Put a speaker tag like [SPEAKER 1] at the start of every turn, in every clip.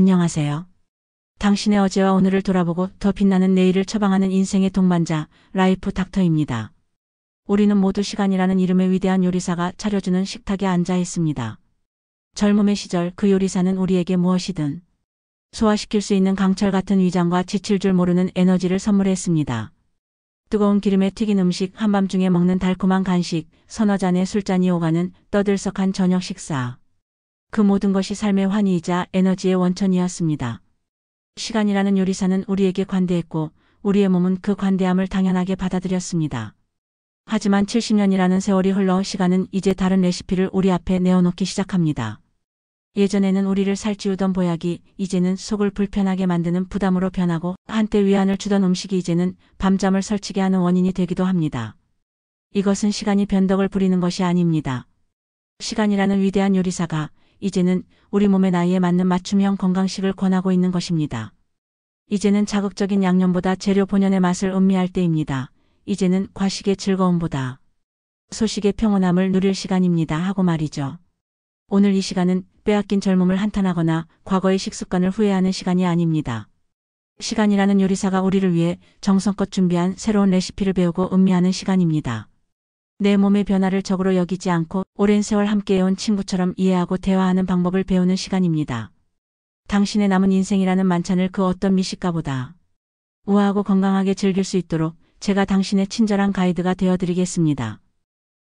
[SPEAKER 1] 안녕하세요. 당신의 어제와 오늘을 돌아보고 더 빛나는 내일을 처방하는 인생의 동반자, 라이프 닥터입니다. 우리는 모두 시간이라는 이름의 위대한 요리사가 차려주는 식탁에 앉아 있습니다. 젊음의 시절 그 요리사는 우리에게 무엇이든 소화시킬 수 있는 강철 같은 위장과 지칠 줄 모르는 에너지를 선물했습니다. 뜨거운 기름에 튀긴 음식, 한밤중에 먹는 달콤한 간식, 서너 잔의 술잔이 오가는 떠들썩한 저녁 식사. 그 모든 것이 삶의 환희이자 에너지의 원천이었습니다. 시간이라는 요리사는 우리에게 관대했고 우리의 몸은 그 관대함을 당연하게 받아들였습니다. 하지만 70년이라는 세월이 흘러 시간은 이제 다른 레시피를 우리 앞에 내어놓기 시작합니다. 예전에는 우리를 살찌우던 보약이 이제는 속을 불편하게 만드는 부담으로 변하고, 한때 위안을 주던 음식이 이제는 밤잠을 설치게 하는 원인이 되기도 합니다. 이것은 시간이 변덕을 부리는 것이 아닙니다. 시간이라는 위대한 요리사가 이제는 우리 몸의 나이에 맞는 맞춤형 건강식을 권하고 있는 것입니다. 이제는 자극적인 양념보다 재료 본연의 맛을 음미할 때입니다. 이제는 과식의 즐거움보다 소식의 평온함을 누릴 시간입니다 하고 말이죠. 오늘 이 시간은 빼앗긴 젊음을 한탄하거나 과거의 식습관을 후회하는 시간이 아닙니다. 시간이라는 요리사가 우리를 위해 정성껏 준비한 새로운 레시피를 배우고 음미하는 시간입니다. 내 몸의 변화를 적으로 여기지 않고 오랜 세월 함께해온 친구처럼 이해하고 대화하는 방법을 배우는 시간입니다. 당신의 남은 인생이라는 만찬을 그 어떤 미식가보다 우아하고 건강하게 즐길 수 있도록 제가 당신의 친절한 가이드가 되어드리겠습니다.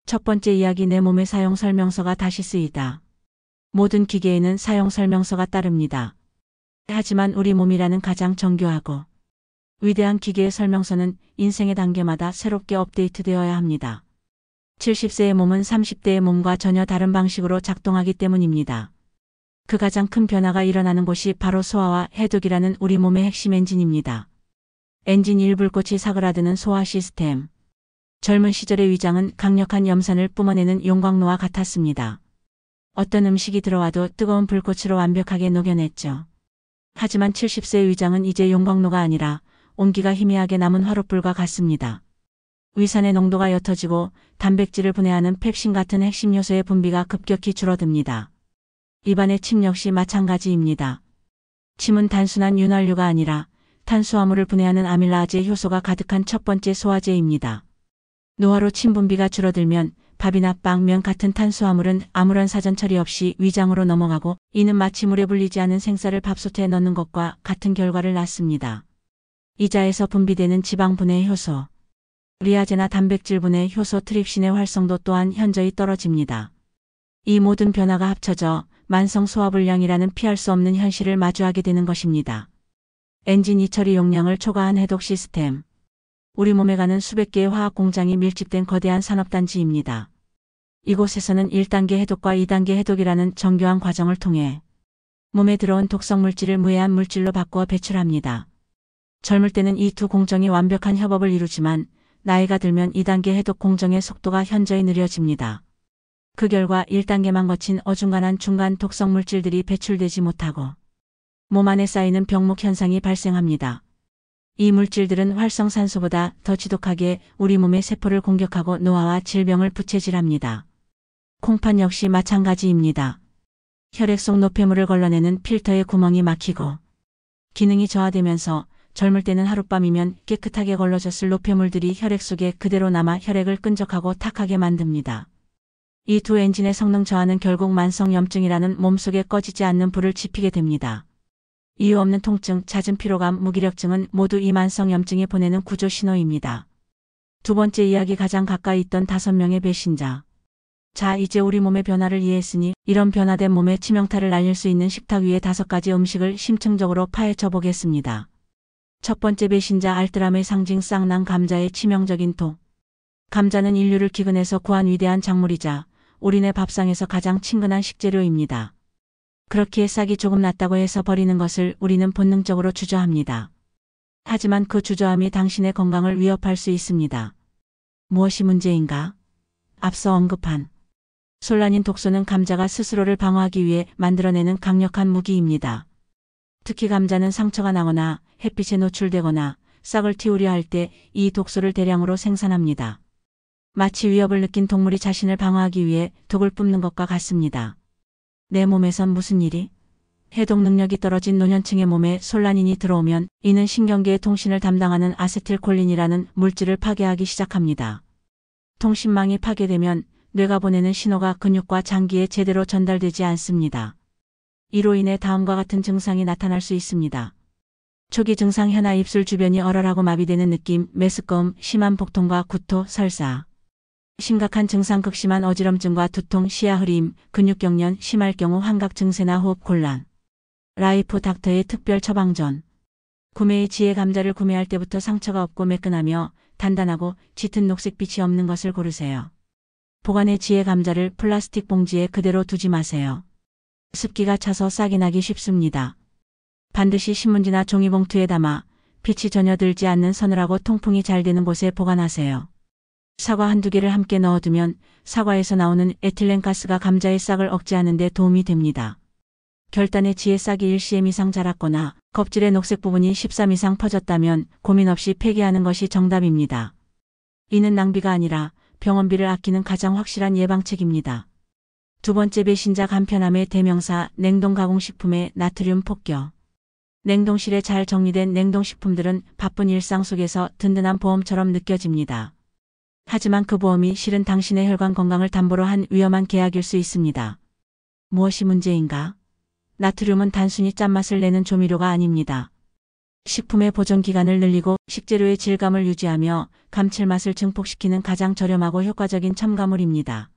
[SPEAKER 1] 첫 번째 이야기, 내 몸의 사용 설명서가 다시 쓰이다. 모든 기계에는 사용 설명서가 따릅니다. 하지만 우리 몸이라는 가장 정교하고 위대한 기계의 설명서는 인생의 단계마다 새롭게 업데이트되어야 합니다. 70세의 몸은 30대의 몸과 전혀 다른 방식으로 작동하기 때문입니다. 그 가장 큰 변화가 일어나는 곳이 바로 소화와 해독이라는 우리 몸의 핵심 엔진입니다. 엔진 1, 불꽃이 사그라드는 소화 시스템. 젊은 시절의 위장은 강력한 염산을 뿜어내는 용광로와 같았습니다. 어떤 음식이 들어와도 뜨거운 불꽃으로 완벽하게 녹여냈죠. 하지만 70세의 위장은 이제 용광로가 아니라 온기가 희미하게 남은 화롯불과 같습니다. 위산의 농도가 옅어지고 단백질을 분해하는 펩신 같은 핵심 요소의 분비가 급격히 줄어듭니다. 입안의 침 역시 마찬가지입니다. 침은 단순한 윤활유가 아니라 탄수화물을 분해하는 아밀라제 효소가 가득한 첫 번째 소화제입니다. 노화로 침 분비가 줄어들면 밥이나 빵, 면 같은 탄수화물은 아무런 사전 처리 없이 위장으로 넘어가고, 이는 마치 물에 불리지 않은 생쌀을 밥솥에 넣는 것과 같은 결과를 낳습니다. 이자에서 분비되는 지방 분해 효소, 리아제나 단백질 분해 효소 트립신의 활성도 또한 현저히 떨어집니다. 이 모든 변화가 합쳐져 만성 소화불량이라는 피할 수 없는 현실을 마주하게 되는 것입니다. 엔진 2처리 용량을 초과한 해독 시스템. 우리 몸에 가는 수백 개의 화학 공장이 밀집된 거대한 산업단지입니다. 이곳에서는 1단계 해독과 2단계 해독이라는 정교한 과정을 통해 몸에 들어온 독성 물질을 무해한 물질로 바꾸어 배출합니다. 젊을 때는 이 두 공정이 완벽한 협업을 이루지만 나이가 들면 2단계 해독 공정의 속도가 현저히 느려집니다. 그 결과 1단계만 거친 어중간한 중간 독성 물질들이 배출되지 못하고 몸 안에 쌓이는 병목 현상이 발생합니다. 이 물질들은 활성산소보다 더 지독하게 우리 몸의 세포를 공격하고 노화와 질병을 부채질합니다. 콩팥 역시 마찬가지입니다. 혈액 속 노폐물을 걸러내는 필터의 구멍이 막히고 기능이 저하되면서 젊을 때는 하룻밤이면 깨끗하게 걸러졌을 노폐물들이 혈액 속에 그대로 남아 혈액을 끈적하고 탁하게 만듭니다. 이 두 엔진의 성능 저하는 결국 만성 염증이라는 몸속에 꺼지지 않는 불을 지피게 됩니다. 이유 없는 통증, 잦은 피로감, 무기력증은 모두 이 만성 염증이 보내는 구조 신호입니다. 두 번째 이야기, 가장 가까이 있던 5명의 배신자. 자, 이제 우리 몸의 변화를 이해했으니 이런 변화된 몸에 치명타를 날릴 수 있는 식탁 위의 5가지 음식을 심층적으로 파헤쳐 보겠습니다. 첫 번째 배신자, 알뜰함의 상징 쌍난 감자의 치명적인 독. 감자는 인류를 기근에서 구한 위대한 작물이자 우리네 밥상에서 가장 친근한 식재료입니다. 그렇기에 싹이 조금 났다고 해서 버리는 것을 우리는 본능적으로 주저합니다. 하지만 그 주저함이 당신의 건강을 위협할 수 있습니다. 무엇이 문제인가? 앞서 언급한 솔라닌 독소는 감자가 스스로를 방어하기 위해 만들어내는 강력한 무기입니다. 특히 감자는 상처가 나거나 햇빛에 노출되거나 싹을 틔우려 할 때 이 독소를 대량으로 생산합니다. 마치 위협을 느낀 동물이 자신을 방어하기 위해 독을 뿜는 것과 같습니다. 내 몸에선 무슨 일이? 해독 능력이 떨어진 노년층의 몸에 솔라닌이 들어오면 이는 신경계의 통신을 담당하는 아세틸콜린이라는 물질을 파괴하기 시작합니다. 통신망이 파괴되면 뇌가 보내는 신호가 근육과 장기에 제대로 전달되지 않습니다. 이로 인해 다음과 같은 증상이 나타날 수 있습니다. 초기 증상 혀나 입술 주변이 얼얼하고 마비되는 느낌, 메스꺼움, 심한 복통과 구토, 설사. 심각한 증상 극심한 어지럼증과 두통, 시야 흐림, 근육경련, 심할 경우 환각 증세나 호흡 곤란. 라이프 닥터의 특별 처방전. 구매의 지혜 감자를 구매할 때부터 상처가 없고 매끈하며 단단하고 짙은 녹색빛이 없는 것을 고르세요. 보관의 지혜 감자를 플라스틱 봉지에 그대로 두지 마세요. 습기가 차서 싹이 나기 쉽습니다. 반드시 신문지나 종이봉투에 담아 빛이 전혀 들지 않는 서늘하고 통풍이 잘 되는 곳에 보관하세요. 사과 한두 개를 함께 넣어두면 사과에서 나오는 에틸렌가스가 감자의 싹을 억제하는 데 도움이 됩니다. 결단의 지혜 싹이 1cm 이상 자랐거나 껍질의 녹색 부분이 13 이상 퍼졌다면 고민 없이 폐기하는 것이 정답입니다. 이는 낭비가 아니라 병원비를 아끼는 가장 확실한 예방책입니다. 두 번째 배신자 간편함의 대명사 냉동 가공식품의 나트륨 폭격. 냉동실에 잘 정리된 냉동식품들은 바쁜 일상 속에서 든든한 보험처럼 느껴집니다. 하지만 그 보험이 실은 당신의 혈관 건강을 담보로 한 위험한 계약일 수 있습니다. 무엇이 문제인가? 나트륨은 단순히 짠맛을 내는 조미료가 아닙니다. 식품의 보존 기간을 늘리고 식재료의 질감을 유지하며 감칠맛을 증폭시키는 가장 저렴하고 효과적인 첨가물입니다.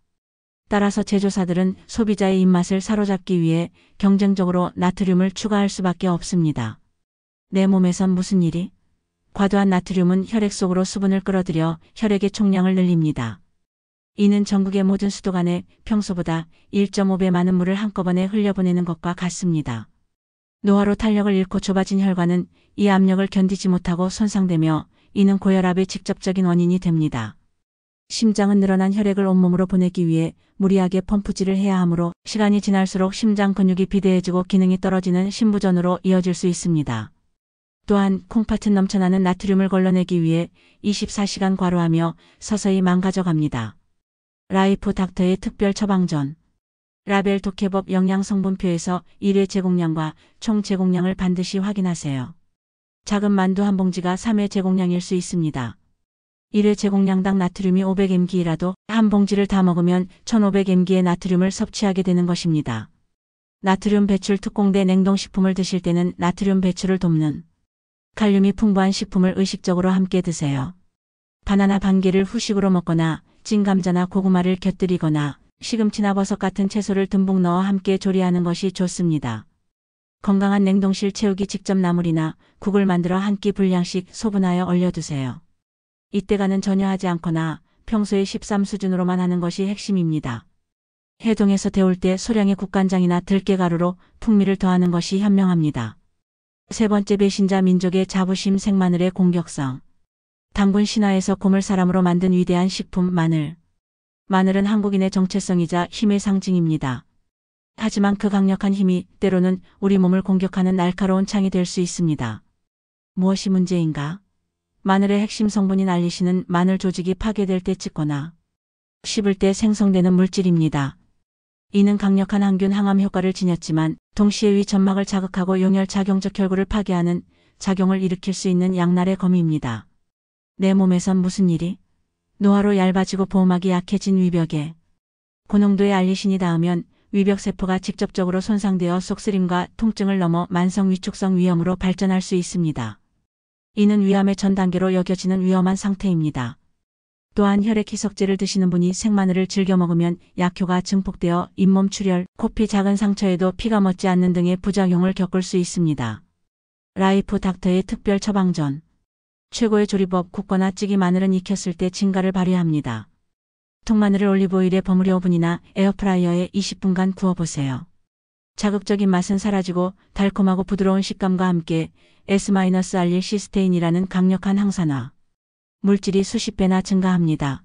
[SPEAKER 1] 따라서 제조사들은 소비자의 입맛을 사로잡기 위해 경쟁적으로 나트륨을 추가할 수밖에 없습니다. 내 몸에선 무슨 일이? 과도한 나트륨은 혈액 속으로 수분을 끌어들여 혈액의 총량을 늘립니다. 이는 전국의 모든 수도관에 평소보다 1.5배 많은 물을 한꺼번에 흘려보내는 것과 같습니다. 노화로 탄력을 잃고 좁아진 혈관은 이 압력을 견디지 못하고 손상되며 이는 고혈압의 직접적인 원인이 됩니다. 심장은 늘어난 혈액을 온몸으로 보내기 위해 무리하게 펌프질을 해야 하므로 시간이 지날수록 심장 근육이 비대해지고 기능이 떨어지는 심부전으로 이어질 수 있습니다. 또한 콩팥은 넘쳐나는 나트륨을 걸러내기 위해 24시간 과로하며 서서히 망가져갑니다. 라이프 닥터의 특별 처방전. 라벨 독해법 영양성분표에서 1회 제공량과 총 제공량을 반드시 확인하세요. 작은 만두 한 봉지가 3회 제공량일 수 있습니다. 1회 제공량당 나트륨이 500mg라도 한 봉지를 다 먹으면 1500mg의 나트륨을 섭취하게 되는 것입니다. 나트륨 배출 특공대 냉동식품을 드실 때는 나트륨 배출을 돕는 칼륨이 풍부한 식품을 의식적으로 함께 드세요. 바나나 반 개를 후식으로 먹거나 찐 감자나 고구마를 곁들이거나 시금치나 버섯 같은 채소를 듬뿍 넣어 함께 조리하는 것이 좋습니다. 건강한 냉동실 채우기 직접 나물이나 국을 만들어 한 끼 분량씩 소분하여 얼려두세요. 이때가는 전혀 하지 않거나 평소의 13 수준으로만 하는 것이 핵심입니다. 해동해서 데울 때 소량의 국간장이나 들깨가루로 풍미를 더하는 것이 현명합니다. 세 번째 배신자 민족의 자부심 생마늘의 공격성. 당군 신화에서 고물 사람으로 만든 위대한 식품 마늘. 마늘은 한국인의 정체성이자 힘의 상징입니다. 하지만 그 강력한 힘이 때로는 우리 몸을 공격하는 날카로운 창이 될 수 있습니다. 무엇이 문제인가? 마늘의 핵심 성분인 알리신은 마늘 조직이 파괴될 때 찢거나 씹을 때 생성되는 물질입니다. 이는 강력한 항균 항암 효과를 지녔지만 동시에 위 점막을 자극하고 용혈 작용적 혈구를 파괴하는 작용을 일으킬 수 있는 양날의 검입니다. 내 몸에선 무슨 일이? 노화로 얇아지고 보호막이 약해진 위벽에 고농도의 알리신이 닿으면 위벽세포가 직접적으로 손상되어 속쓰림과 통증을 넘어 만성 위축성 위염으로 발전할 수 있습니다. 이는 위암의 전 단계로 여겨지는 위험한 상태입니다. 또한 혈액 희석제를 드시는 분이 생마늘을 즐겨 먹으면 약효가 증폭되어 잇몸 출혈, 코피 작은 상처에도 피가 멎지 않는 등의 부작용을 겪을 수 있습니다. 라이프 닥터의 특별 처방전. 최고의 조리법 굽거나 찌기 마늘은 익혔을 때 진가를 발휘합니다. 통마늘을 올리브오일에 버무려 오븐이나 에어프라이어에 20분간 구워보세요. 자극적인 맛은 사라지고 달콤하고 부드러운 식감과 함께 S-알릴시스테인이라는 강력한 항산화 물질이 수십 배나 증가합니다.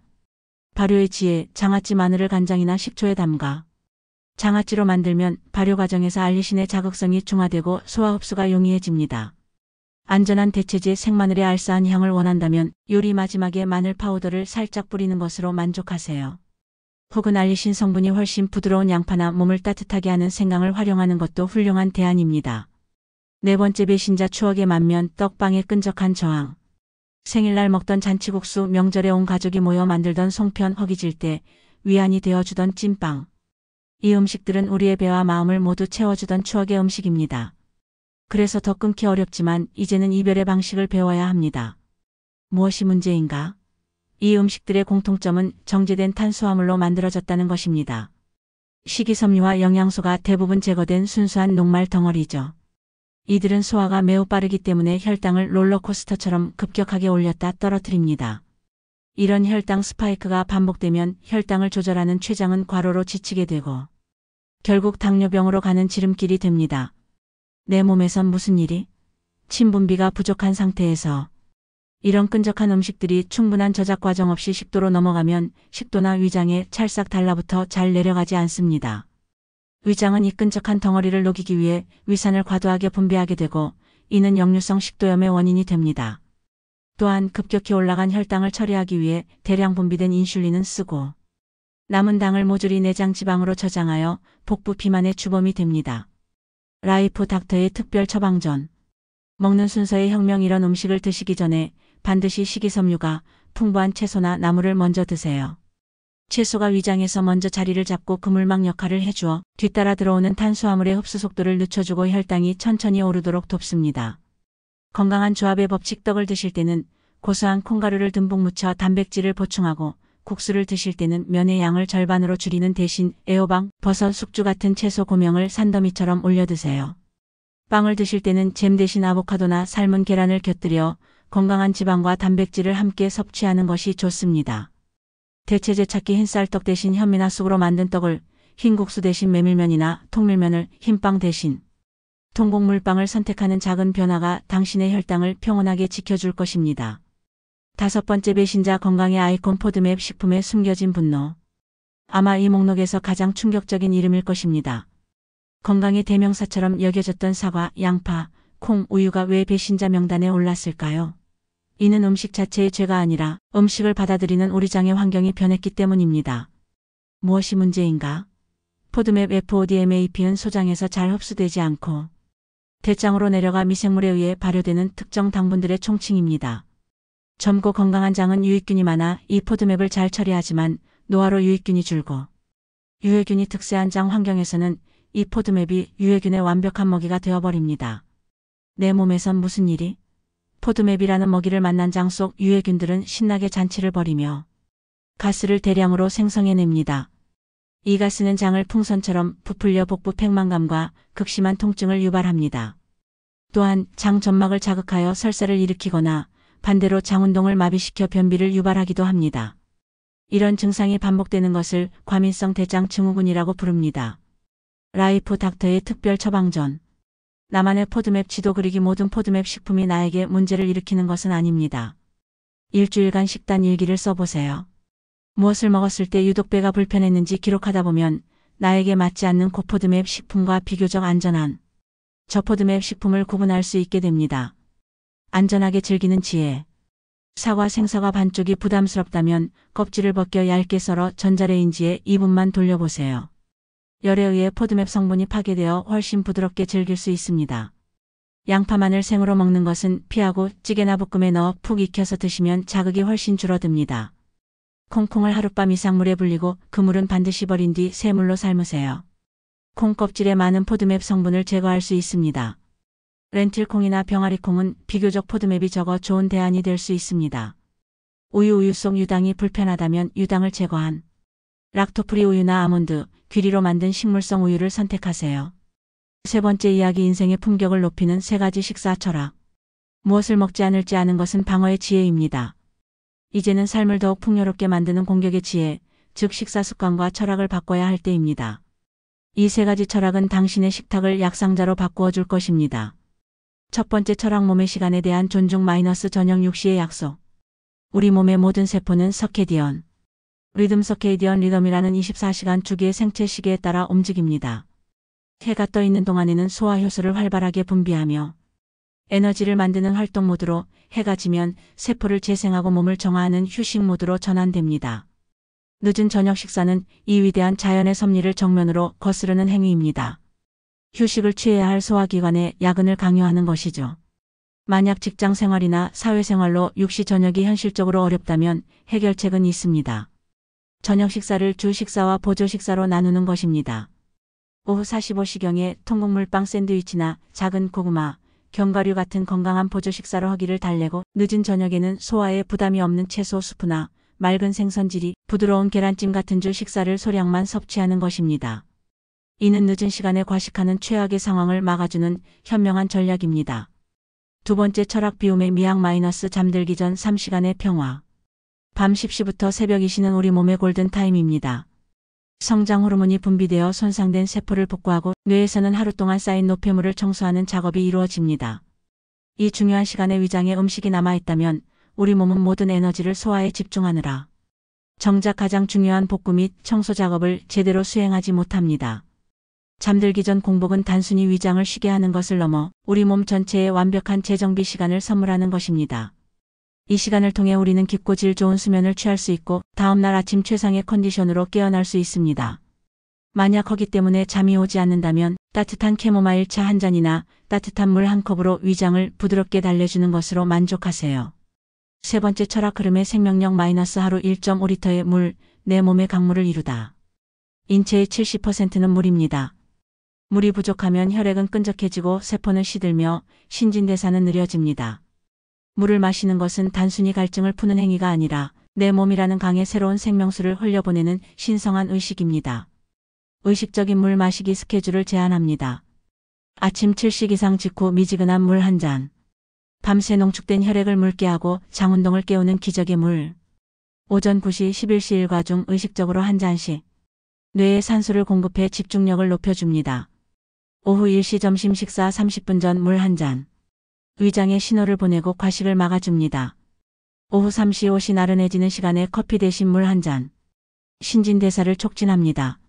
[SPEAKER 1] 발효의 지혜, 장아찌 마늘을 간장이나 식초에 담가 장아찌로 만들면 발효 과정에서 알리신의 자극성이 중화되고 소화 흡수가 용이해집니다. 안전한 대체제 생마늘의 알싸한 향을 원한다면 요리 마지막에 마늘 파우더를 살짝 뿌리는 것으로 만족하세요. 혹은 알리신 성분이 훨씬 부드러운 양파나 몸을 따뜻하게 하는 생강을 활용하는 것도 훌륭한 대안입니다. 네 번째, 배신자 추억의 만면 떡방의 끈적한 저항. 생일날 먹던 잔치국수, 명절에 온 가족이 모여 만들던 송편, 허기질 때 위안이 되어주던 찐빵. 이 음식들은 우리의 배와 마음을 모두 채워주던 추억의 음식입니다. 그래서 더 끊기 어렵지만 이제는 이별의 방식을 배워야 합니다. 무엇이 문제인가? 이 음식들의 공통점은 정제된 탄수화물로 만들어졌다는 것입니다. 식이섬유와 영양소가 대부분 제거된 순수한 녹말 덩어리죠. 이들은 소화가 매우 빠르기 때문에 혈당을 롤러코스터처럼 급격하게 올렸다 떨어뜨립니다. 이런 혈당 스파이크가 반복되면 혈당을 조절하는 췌장은 과로로 지치게 되고 결국 당뇨병으로 가는 지름길이 됩니다. 내 몸에선 무슨 일이? 침분비가 부족한 상태에서 이런 끈적한 음식들이 충분한 저작 과정 없이 식도로 넘어가면 식도나 위장에 찰싹 달라붙어 잘 내려가지 않습니다. 위장은 이 끈적한 덩어리를 녹이기 위해 위산을 과도하게 분비하게 되고 이는 역류성 식도염의 원인이 됩니다. 또한 급격히 올라간 혈당을 처리하기 위해 대량 분비된 인슐린은 쓰고 남은 당을 모조리 내장 지방으로 저장하여 복부 비만의 주범이 됩니다. 라이프 닥터의 특별 처방전. 먹는 순서의 혁명. 이런 음식을 드시기 전에 반드시 식이섬유가 풍부한 채소나 나물을 먼저 드세요. 채소가 위장에서 먼저 자리를 잡고 그물망 역할을 해주어 뒤따라 들어오는 탄수화물의 흡수 속도를 늦춰주고 혈당이 천천히 오르도록 돕습니다. 건강한 조합의 법칙. 떡을 드실 때는 고소한 콩가루를 듬뿍 묻혀 단백질을 보충하고 국수를 드실 때는 면의 양을 절반으로 줄이는 대신 애호박, 버섯, 숙주 같은 채소 고명을 산더미처럼 올려 드세요. 빵을 드실 때는 잼 대신 아보카도나 삶은 계란을 곁들여 건강한 지방과 단백질을 함께 섭취하는 것이 좋습니다. 대체제 찾기. 흰쌀떡 대신 현미나 쑥으로 만든 떡을, 흰국수 대신 메밀면이나 통밀면을, 흰빵 대신 통곡물빵을 선택하는 작은 변화가 당신의 혈당을 평온하게 지켜줄 것입니다. 다섯 번째, 배신자 건강의 아이콘 포드맵 식품에 숨겨진 분노. 아마 이 목록에서 가장 충격적인 이름일 것입니다. 건강의 대명사처럼 여겨졌던 사과, 양파, 콩, 우유가 왜 배신자 명단에 올랐을까요? 이는 음식 자체의 죄가 아니라 음식을 받아들이는 우리 장의 환경이 변했기 때문입니다. 무엇이 문제인가? 포드맵 FODMAP는 소장에서 잘 흡수되지 않고 대장으로 내려가 미생물에 의해 발효되는 특정 당분들의 총칭입니다. 젊고 건강한 장은 유익균이 많아 이 포드맵을 잘 처리하지만 노화로 유익균이 줄고 유해균이 특세한 장 환경에서는 이 포드맵이 유해균의 완벽한 먹이가 되어버립니다. 내 몸에선 무슨 일이? 포드맵이라는 먹이를 만난 장 속 유해균들은 신나게 잔치를 벌이며 가스를 대량으로 생성해냅니다. 이 가스는 장을 풍선처럼 부풀려 복부 팽만감과 극심한 통증을 유발합니다. 또한 장 점막을 자극하여 설사를 일으키거나 반대로 장 운동을 마비시켜 변비를 유발하기도 합니다. 이런 증상이 반복되는 것을 과민성 대장 증후군이라고 부릅니다. 라이프 닥터의 특별 처방전. 나만의 포드맵 지도 그리기. 모든 포드맵 식품이 나에게 문제를 일으키는 것은 아닙니다. 일주일간 식단 일기를 써보세요. 무엇을 먹었을 때 유독 배가 불편했는지 기록하다 보면 나에게 맞지 않는 고포드맵 식품과 비교적 안전한 저포드맵 식품을 구분할 수 있게 됩니다. 안전하게 즐기는 지혜. 사과 생사과 반쪽이 부담스럽다면 껍질을 벗겨 얇게 썰어 전자레인지에 2분만 돌려보세요. 열에 의해 포드맵 성분이 파괴되어 훨씬 부드럽게 즐길 수 있습니다. 양파, 마늘 생으로 먹는 것은 피하고 찌개나 볶음에 넣어 푹 익혀서 드시면 자극이 훨씬 줄어듭니다. 콩을 하룻밤 이상 물에 불리고 그 물은 반드시 버린 뒤 새물로 삶으세요. 콩 껍질에 많은 포드맵 성분을 제거할 수 있습니다. 렌틸콩이나 병아리콩은 비교적 포드맵이 적어 좋은 대안이 될 수 있습니다. 우유 속 유당이 불편하다면 유당을 제거한 락토프리 우유나 아몬드, 귀리로 만든 식물성 우유를 선택하세요. 세 번째 이야기. 인생의 품격을 높이는 세 가지 식사 철학. 무엇을 먹지 않을지 아는 것은 방어의 지혜입니다. 이제는 삶을 더욱 풍요롭게 만드는 공격의 지혜, 즉 식사 습관과 철학을 바꿔야 할 때입니다. 이 세 가지 철학은 당신의 식탁을 약상자로 바꾸어 줄 것입니다. 첫 번째 철학. 몸의 시간에 대한 존중 - 저녁 6시의 약속. 우리 몸의 모든 세포는 서케디언 리듬 서케이디언 리듬이라는 24시간 주기의 생체 시계에 따라 움직입니다. 해가 떠 있는 동안에는 소화 효소를 활발하게 분비하며 에너지를 만드는 활동 모드로, 해가 지면 세포를 재생하고 몸을 정화하는 휴식 모드로 전환됩니다. 늦은 저녁 식사는 이 위대한 자연의 섭리를 정면으로 거스르는 행위입니다. 휴식을 취해야 할 소화기관에 야근을 강요하는 것이죠. 만약 직장 생활이나 사회생활로 육시 저녁이 현실적으로 어렵다면 해결책은 있습니다. 저녁 식사를 주 식사와 보조 식사로 나누는 것입니다. 오후 45시경에 통곡물빵 샌드위치나 작은 고구마, 견과류 같은 건강한 보조 식사로 허기를 달래고 늦은 저녁에는 소화에 부담이 없는 채소 수프나 맑은 생선질이 부드러운 계란찜 같은 주 식사를 소량만 섭취하는 것입니다. 이는 늦은 시간에 과식하는 최악의 상황을 막아주는 현명한 전략입니다. 두 번째 철학 비움의 미학 마이너스 잠들기 전 3시간의 평화. 밤 10시부터 새벽 2시는 우리 몸의 골든타임입니다. 성장 호르몬이 분비되어 손상된 세포를 복구하고 뇌에서는 하루 동안 쌓인 노폐물을 청소하는 작업이 이루어집니다. 이 중요한 시간에 위장에 음식이 남아있다면 우리 몸은 모든 에너지를 소화에 집중하느라 정작 가장 중요한 복구 및 청소 작업을 제대로 수행하지 못합니다. 잠들기 전 공복은 단순히 위장을 쉬게 하는 것을 넘어 우리 몸 전체에 완벽한 재정비 시간을 선물하는 것입니다. 이 시간을 통해 우리는 깊고 질 좋은 수면을 취할 수 있고 다음날 아침 최상의 컨디션으로 깨어날 수 있습니다. 만약 허기 때문에 잠이 오지 않는다면 따뜻한 캐모마일 차 한 잔이나 따뜻한 물 한 컵으로 위장을 부드럽게 달래주는 것으로 만족하세요. 세 번째 철학 흐름의 생명력 마이너스 하루 1.5리터의 물, 내 몸의 강물을 이루다. 인체의 70%는 물입니다. 물이 부족하면 혈액은 끈적해지고 세포는 시들며 신진대사는 느려집니다. 물을 마시는 것은 단순히 갈증을 푸는 행위가 아니라 내 몸이라는 강에 새로운 생명수를 흘려보내는 신성한 의식입니다. 의식적인 물 마시기 스케줄을 제안합니다. 아침 7시 기상 직후 미지근한 물 한 잔. 밤새 농축된 혈액을 묽게 하고 장운동을 깨우는 기적의 물. 오전 9시 11시 일과 중 의식적으로 한 잔씩. 뇌에 산소를 공급해 집중력을 높여줍니다. 오후 1시 점심 식사 30분 전 물 한 잔. 위장에 신호를 보내고 과식을 막아줍니다. 오후 3시 5시 나른해지는 시간에 커피 대신 물 한 잔. 신진대사를 촉진합니다.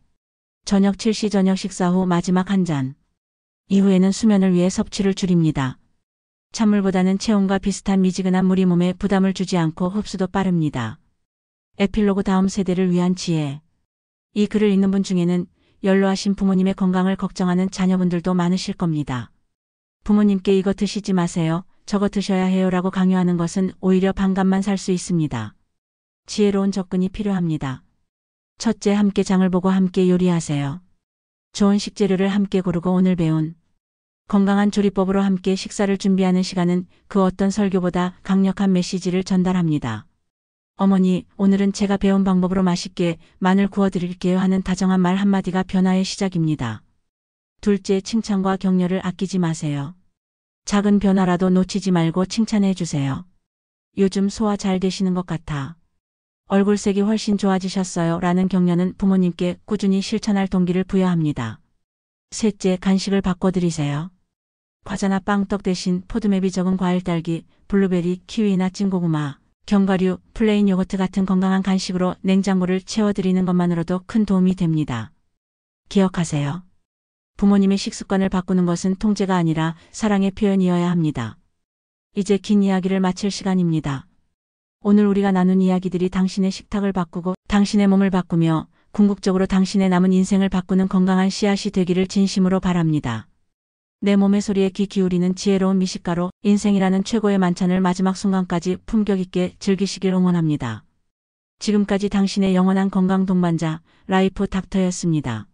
[SPEAKER 1] 저녁 7시 저녁 식사 후 마지막 한 잔. 이후에는 수면을 위해 섭취를 줄입니다. 찬물보다는 체온과 비슷한 미지근한 물이 몸에 부담을 주지 않고 흡수도 빠릅니다. 에필로그 다음 세대를 위한 지혜. 이 글을 읽는 분 중에는 연로하신 부모님의 건강을 걱정하는 자녀분들도 많으실 겁니다. 부모님께 이거 드시지 마세요, 저거 드셔야 해요라고 강요하는 것은 오히려 반감만 살 수 있습니다. 지혜로운 접근이 필요합니다. 첫째, 함께 장을 보고 함께 요리하세요. 좋은 식재료를 함께 고르고 오늘 배운 건강한 조리법으로 함께 식사를 준비하는 시간은 그 어떤 설교보다 강력한 메시지를 전달합니다. 어머니, 오늘은 제가 배운 방법으로 맛있게 마늘 구워드릴게요 하는 다정한 말 한마디가 변화의 시작입니다. 둘째, 칭찬과 격려를 아끼지 마세요. 작은 변화라도 놓치지 말고 칭찬해 주세요. 요즘 소화 잘 되시는 것 같아. 얼굴색이 훨씬 좋아지셨어요 라는 격려는 부모님께 꾸준히 실천할 동기를 부여합니다. 셋째, 간식을 바꿔드리세요. 과자나 빵, 떡 대신 포도맵이 적은 과일, 딸기, 블루베리, 키위나 찐고구마, 견과류, 플레인 요거트 같은 건강한 간식으로 냉장고를 채워드리는 것만으로도 큰 도움이 됩니다. 기억하세요. 부모님의 식습관을 바꾸는 것은 통제가 아니라 사랑의 표현이어야 합니다. 이제 긴 이야기를 마칠 시간입니다. 오늘 우리가 나눈 이야기들이 당신의 식탁을 바꾸고 당신의 몸을 바꾸며 궁극적으로 당신의 남은 인생을 바꾸는 건강한 씨앗이 되기를 진심으로 바랍니다. 내 몸의 소리에 귀 기울이는 지혜로운 미식가로 인생이라는 최고의 만찬을 마지막 순간까지 품격 있게 즐기시길 응원합니다. 지금까지 당신의 영원한 건강 동반자 라이프 닥터였습니다.